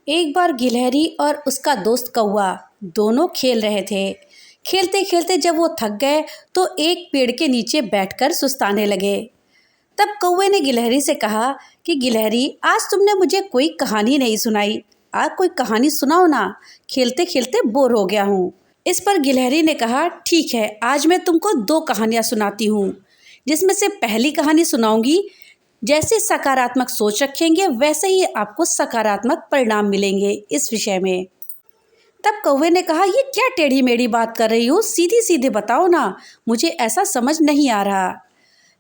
एक बार गिलहरी और उसका दोस्त कौवा दोनों खेल रहे थे। खेलते खेलते जब वो थक गए तो एक पेड़ के नीचे बैठकर सुस्ताने लगे। तब कौवे ने गिलहरी से कहा कि गिलहरी, आज तुमने मुझे कोई कहानी नहीं सुनाई। आज कोई कहानी सुनाओ ना, खेलते खेलते बोर हो गया हूँ। इस पर गिलहरी ने कहा, ठीक है, आज मैं तुमको दो कहानियाँ सुनाती हूँ, जिसमें से पहली कहानी सुनाऊंगी। जैसे सकारात्मक सोच रखेंगे वैसे ही आपको सकारात्मक परिणाम मिलेंगे इस विषय में। तब कौवे ने कहा, ये क्या टेढ़ी मेढ़ी बात कर रही हो, सीधी सीधे बताओ ना, मुझे ऐसा समझ नहीं आ रहा।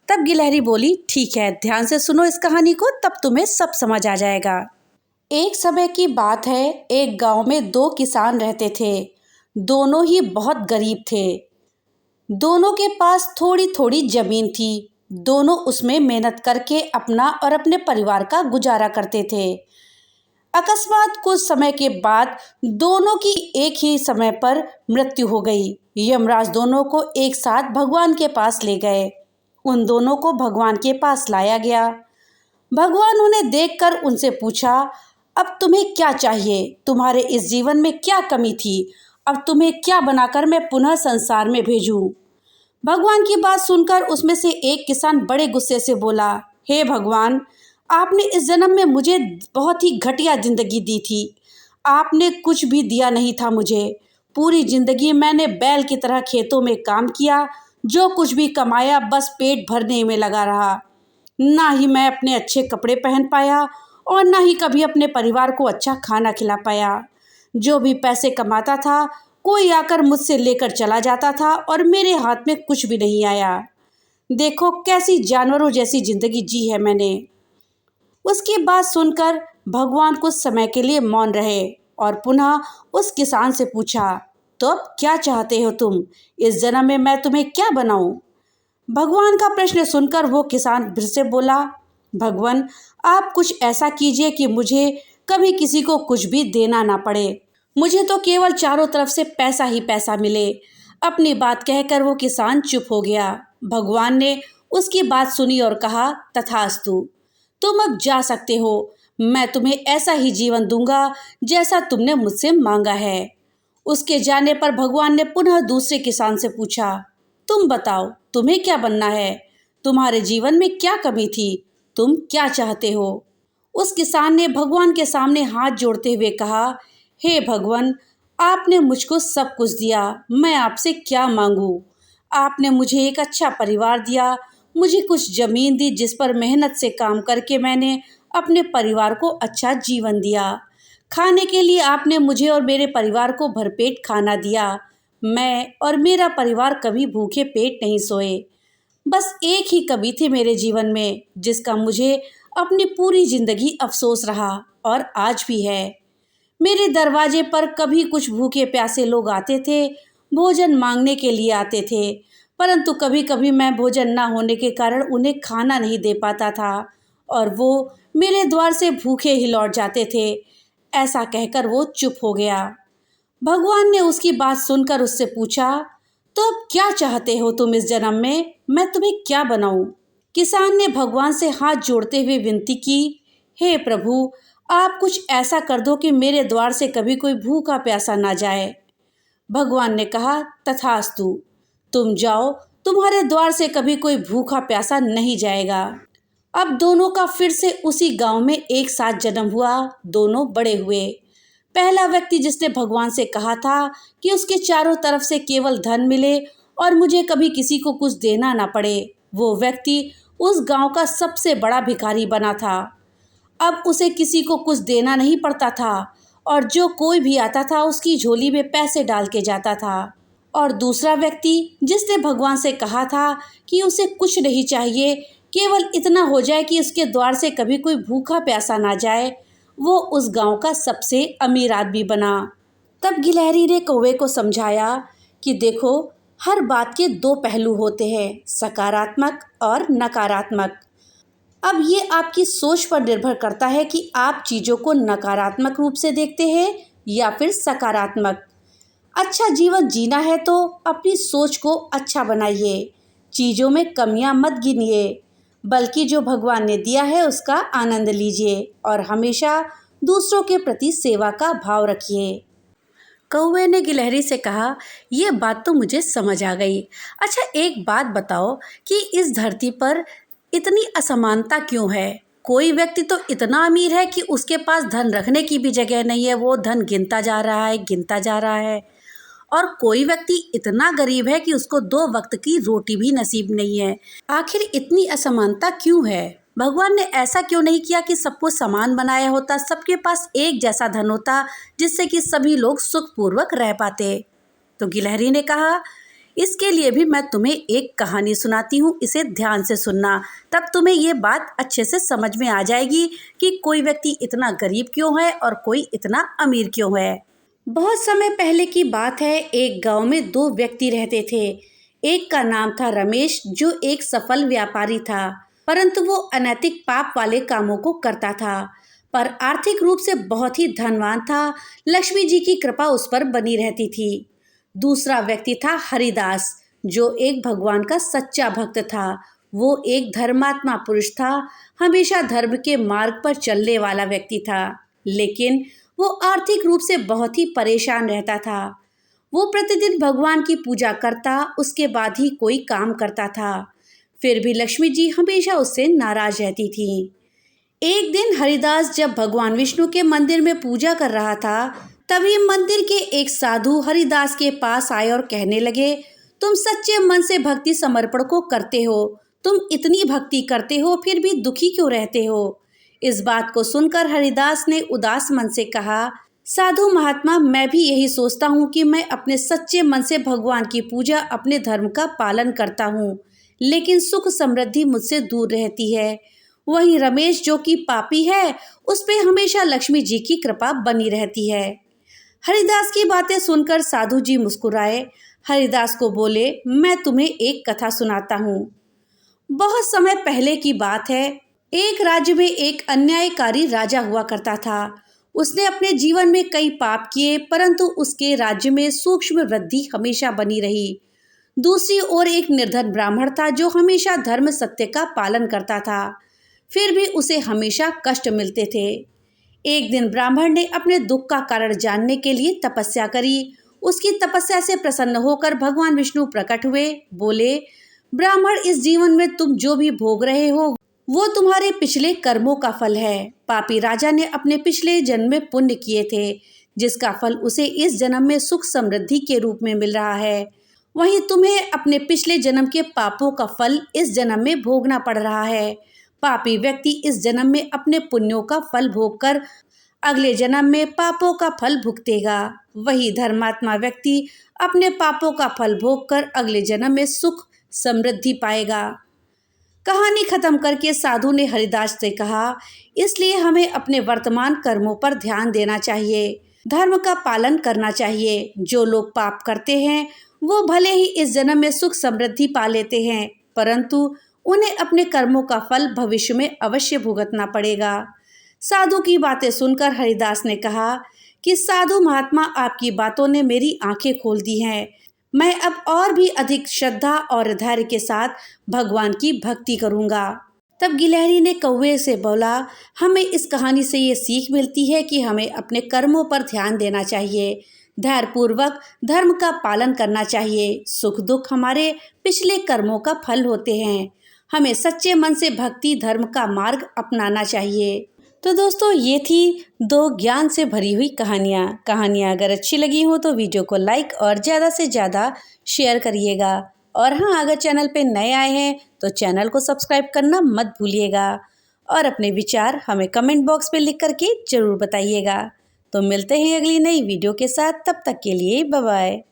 तब गिलहरी बोली, ठीक है, ध्यान से सुनो इस कहानी को, तब तुम्हें सब समझ आ जाएगा। एक समय की बात है, एक गांव में दो किसान रहते थे। दोनों ही बहुत गरीब थे। दोनों के पास थोड़ी थोड़ी जमीन थी। दोनों उसमें मेहनत करके अपना और अपने परिवार का गुजारा करते थे। अकस्मात कुछ समय के बाद दोनों की एक ही समय पर मृत्यु हो गई। यमराज दोनों को एक साथ भगवान के पास ले गए। उन दोनों को भगवान के पास लाया गया। भगवान उन्हें देखकर उनसे पूछा, अब तुम्हें क्या चाहिए? तुम्हारे इस जीवन में क्या कमी थी? अब तुम्हें क्या बनाकर मैं पुनः संसार में भेजूं? भगवान की बात सुनकर उसमें से एक किसान बड़े गुस्से से बोला, हे भगवान, आपने इस जन्म में मुझे बहुत ही घटिया जिंदगी दी थी। आपने कुछ भी दिया नहीं था मुझे। पूरी जिंदगी मैंने बैल की तरह खेतों में काम किया। जो कुछ भी कमाया बस पेट भरने में लगा रहा। ना ही मैं अपने अच्छे कपड़े पहन पाया और ना ही कभी अपने परिवार को अच्छा खाना खिला पाया। जो भी पैसे कमाता था कोई आकर मुझसे लेकर चला जाता था और मेरे हाथ में कुछ भी नहीं आया। देखो कैसी जानवरों जैसी जिंदगी जी है मैंने। उसकी बात सुनकर भगवान कुछ समय के लिए मौन रहे और पुनः उस किसान से पूछा, तो अब क्या चाहते हो तुम? इस जन्म में मैं तुम्हें क्या बनाऊं? भगवान का प्रश्न सुनकर वो किसान फिर से बोला, भगवान, आप कुछ ऐसा कीजिए कि मुझे कभी किसी को कुछ भी देना ना पड़े। मुझे तो केवल चारों तरफ से पैसा ही पैसा मिले। अपनी बात कहकर वो किसान चुप हो गया। भगवान ने उसकी बात सुनी और कहा, तथास्तु, तुम अब जा सकते हो। मैं तुम्हें ऐसा ही जीवन दूंगा जैसा तुमने मुझसे मांगा है। उसके जाने पर भगवान ने पुनः दूसरे किसान से पूछा, तुम बताओ, तुम्हें क्या बनना है? तुम्हारे जीवन में क्या कमी थी? तुम क्या चाहते हो? उस किसान ने भगवान के सामने हाथ जोड़ते हुए कहा, हे भगवान, आपने मुझको सब कुछ दिया, मैं आपसे क्या मांगू? आपने मुझे एक अच्छा परिवार दिया, मुझे कुछ जमीन दी जिस पर मेहनत से काम करके मैंने अपने परिवार को अच्छा जीवन दिया। खाने के लिए आपने मुझे और मेरे परिवार को भरपेट खाना दिया। मैं और मेरा परिवार कभी भूखे पेट नहीं सोए। बस एक ही कमी थी मेरे जीवन में जिसका मुझे अपनी पूरी जिंदगी अफसोस रहा और आज भी है। मेरे दरवाजे पर कभी कुछ भूखे प्यासे लोग आते थे, भोजन मांगने के लिए आते थे, परंतु कभी कभी मैं भोजन ना होने के कारण उन्हें खाना नहीं दे पाता था और वो मेरे द्वार से भूखे ही लौट जाते थे। ऐसा कहकर वो चुप हो गया। भगवान ने उसकी बात सुनकर उससे पूछा, तो अब क्या चाहते हो तुम इस जन्म में? मैं तुम्हें क्या बनाऊं? किसान ने भगवान से हाथ जोड़ते हुए विनती की, हे प्रभु, आप कुछ ऐसा कर दो कि मेरे द्वार से कभी कोई भूखा प्यासा ना जाए। भगवान ने कहा, तथास्तु, तुम जाओ, तुम्हारे द्वार से कभी कोई भूखा प्यासा नहीं जाएगा। अब दोनों का फिर से उसी गांव में एक साथ जन्म हुआ। दोनों बड़े हुए। पहला व्यक्ति जिसने भगवान से कहा था कि उसके चारों तरफ से केवल धन मिले और मुझे कभी किसी को कुछ देना ना पड़े, वो व्यक्ति उस गांव का सबसे बड़ा भिखारी बना था। अब उसे किसी को कुछ देना नहीं पड़ता था और जो कोई भी आता था उसकी झोली में पैसे डाल के जाता था। और दूसरा व्यक्ति जिसने भगवान से कहा था कि उसे कुछ नहीं चाहिए, केवल इतना हो जाए कि उसके द्वार से कभी कोई भूखा प्यासा ना जाए, वो उस गांव का सबसे अमीर आदमी बना। तब गिलहरी ने कौवे को समझाया कि देखो, हर बात के दो पहलू होते हैं, सकारात्मक और नकारात्मक। अब ये आपकी सोच पर निर्भर करता है कि आप चीज़ों को नकारात्मक रूप से देखते हैं या फिर सकारात्मक। अच्छा जीवन जीना है तो अपनी सोच को अच्छा बनाइए। चीज़ों में कमियां मत गिनिए, बल्कि जो भगवान ने दिया है उसका आनंद लीजिए और हमेशा दूसरों के प्रति सेवा का भाव रखिए। कौवे ने गिलहरी से कहा, ये बात तो मुझे समझ आ गई। अच्छा, एक बात बताओ कि इस धरती पर इतनी असमानता क्यों है? कोई व्यक्ति तो इतना अमीर है कि उसके पास धन रखने की भी जगह नहीं है, वो धन गिनता जा रहा है, गिनता जा रहा है। और कोई व्यक्ति इतना गरीब है कि उसको 2 वक्त की रोटी भी नसीब नहीं है। आखिर इतनी असमानता क्यों है? भगवान ने ऐसा क्यों नहीं किया कि सबको समान बनाया होता, सबके पास एक जैसा धन होता, जिससे कि सभी लोग सुखपूर्वक रह पाते? तो गिलहरी ने कहा, इसके लिए भी मैं तुम्हें एक कहानी सुनाती हूँ, इसे ध्यान से सुनना, तब तुम्हें ये बात अच्छे से समझ में आ जाएगी कि कोई व्यक्ति इतना गरीब क्यों है और कोई इतना अमीर क्यों है। बहुत समय पहले की बात है। एक गांव में 2 व्यक्ति रहते थे। एक का नाम था रमेश, जो एक सफल व्यापारी था, परंतु वो अनैतिक पाप वाले कामों को करता था, पर आर्थिक रूप से बहुत ही धनवान था। लक्ष्मी जी की कृपा उस पर बनी रहती थी। दूसरा व्यक्ति था हरिदास, जो एक भगवान का सच्चा भक्त था। वो एक धर्मात्मा पुरुष था, हमेशा धर्म के मार्ग पर चलने वाला व्यक्ति था, लेकिन वो आर्थिक रूप से बहुत ही परेशान रहता था। वो प्रतिदिन भगवान की पूजा करता, उसके बाद ही कोई काम करता था। फिर भी लक्ष्मी जी हमेशा उससे नाराज रहती थी। एक दिन हरिदास जब भगवान विष्णु के मंदिर में पूजा कर रहा था, तभी मंदिर के एक साधु हरिदास के पास आए और कहने लगे, तुम सच्चे मन से भक्ति समर्पण को करते हो, तुम इतनी भक्ति करते हो, फिर भी दुखी क्यों रहते हो? इस बात को सुनकर हरिदास ने उदास मन से कहा, साधु महात्मा, मैं भी यही सोचता हूँ कि मैं अपने सच्चे मन से भगवान की पूजा, अपने धर्म का पालन करता हूँ, लेकिन सुख समृद्धि मुझसे दूर रहती है। वहीं रमेश, जो कि पापी है, उस पे हमेशा लक्ष्मी जी की कृपा बनी रहती है। हरिदास की बातें सुनकर साधु जी मुस्कुराए। हरिदास को बोले, मैं तुम्हें एक कथा सुनाता हूँ। बहुत समय पहले की बात है। एक राज्य में एक अन्यायकारी राजा हुआ करता था। उसने अपने जीवन में कई पाप किए, परंतु उसके राज्य में सूक्ष्म वृद्धि हमेशा बनी रही। दूसरी ओर एक निर्धन ब्राह्मण था, जो हमेशा धर्म सत्य का पालन करता था, फिर भी उसे हमेशा कष्ट मिलते थे। एक दिन ब्राह्मण ने अपने दुख का कारण जानने के लिए तपस्या करी। उसकी तपस्या से प्रसन्न होकर भगवान विष्णु प्रकट हुए। बोले, ब्राह्मण, इस जीवन में तुम जो भी भोग रहे हो, वो तुम्हारे पिछले कर्मों का फल है। पापी राजा ने अपने पिछले जन्म में पुण्य किए थे, जिसका फल उसे इस जन्म में सुख समृद्धि के रूप में मिल रहा है। वहीं तुम्हें अपने पिछले जन्म के पापों का फल इस जन्म में भोगना पड़ रहा है। पापी व्यक्ति इस जन्म में अपने पुण्यों का फल भोगकर अगले जन्म में पापों का फल भुगतेगा। वही धर्मात्मा व्यक्ति अपने पापों का फल भोगकर अगले जन्म में सुख समृद्धि पाएगा। कहानी खत्म करके साधु ने हरिदास से कहा, इसलिए हमें अपने वर्तमान कर्मों पर ध्यान देना चाहिए, धर्म का पालन करना चाहिए। जो लोग पाप करते हैं वो भले ही इस जन्म में सुख समृद्धि पा लेते हैं, परंतु उन्हें अपने कर्मों का फल भविष्य में अवश्य भुगतना पड़ेगा। साधु की बातें सुनकर हरिदास ने कहा कि साधु महात्मा, आपकी बातों ने मेरी आंखें खोल दी हैं। मैं अब और भी अधिक श्रद्धा और धैर्य के साथ भगवान की भक्ति करूंगा। तब गिलहरी ने कौवे से बोला, हमें इस कहानी से ये सीख मिलती है कि हमें अपने कर्मों पर ध्यान देना चाहिए, धैर्यपूर्वक धर्म का पालन करना चाहिए। सुख दुख हमारे पिछले कर्मों का फल होते हैं। हमें सच्चे मन से भक्ति धर्म का मार्ग अपनाना चाहिए। तो दोस्तों, ये थी 2 ज्ञान से भरी हुई कहानियाँ अगर अच्छी लगी हो तो वीडियो को लाइक और ज़्यादा से ज़्यादा शेयर करिएगा। और हाँ, अगर चैनल पे नए आए हैं तो चैनल को सब्सक्राइब करना मत भूलिएगा। और अपने विचार हमें कमेंट बॉक्स में लिख करके ज़रूर बताइएगा। तो मिलते हैं अगली नई वीडियो के साथ, तब तक के लिए बाय बाय।